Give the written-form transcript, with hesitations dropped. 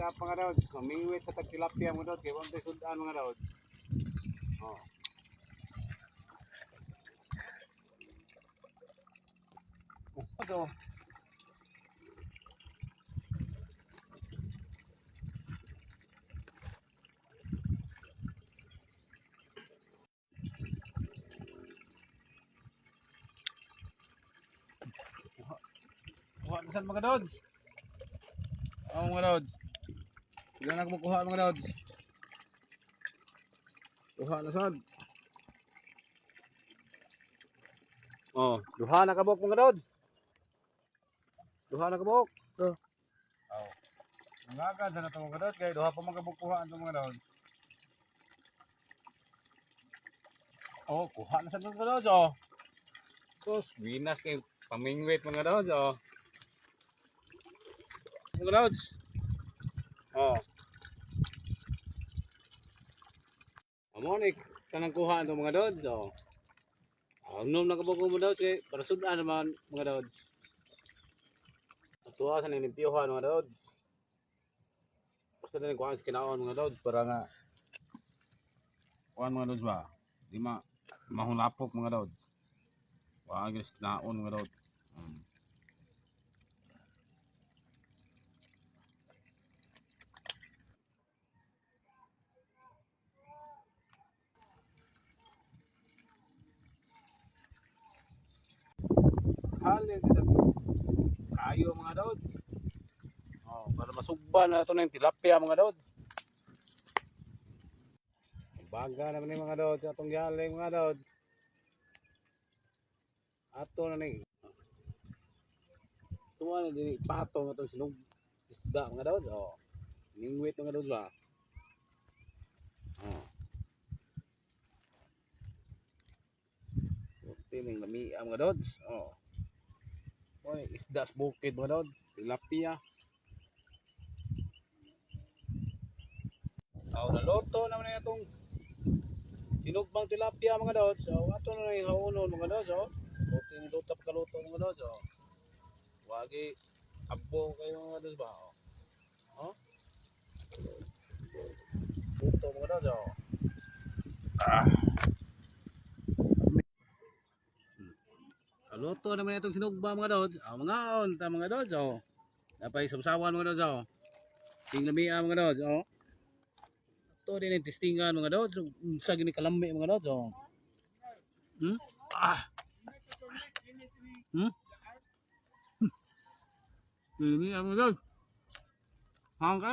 siya mga Lods. Mamingwit sa tagtilapia mga Lods. Kaya wala tayo sudan mga Lods. Oh. Ito. Kuha na saan mga Lods? Mga Lods. Ilan na kumukuha mga Lods? Kuha na saan? Oh, duha na kabok mga Lods. Duha na kabok. Oh. Nangagan sa natong mga Lods. Kaya duha pa mga kabukuhaan itong mga Lods. Oh, kuha na saan mga Lods. Oh. Sus, binas kayo pamingwit mga Lods. Oh. Mga Lods. Oh. Amonik, kanang kuhaan itong mga Lods. Oh. Ang na kabog mga Lods. Eh, para sudan naman mga Lods. Tuwa sa ninimpiyuhan mga Lods. Basta na kuhaan sa kinaon mga Lods. Para nga kuhaan mga Lods ba? Di mahulapok mga Lods. Kuhaan sa kinaon mga Lods. Halin kita kayo mga Lods. Oh, para masugban na ito na yung tilapia mga Lods. Baga naman yung mga Lods. Atong galing mga Lods. Ato na ni. Tuwa na din patong atong sinug isda mga Lods. Oh. Ningwit mga Lods ba? Oh. Tining lamia mga Lods. Oh. Oy, isda sa bukid mga Lods. Tilapia. Oh, naluto naman na itong sinugbang tilapia mga Lods. So, ato na yung haunon mga Lods. Oh. Buti luto pa kaluto mga Lods. Oh. Wagi abo kayo mga Lods ba? Oh. Oh. Luto mga Lods. Oh. Luto naman itong sinugba mga Lods. Oh, mga on ta mga Lods. Oh. Napay sabsawan mga Lods. Oh. Ting lamia mga Lods. Oh. Ito din yung testingan mga Lods. Sa gini kalambi mga Lods. Oh. Hmm? Ah. Hmm? Ini mga Lods. Hanggang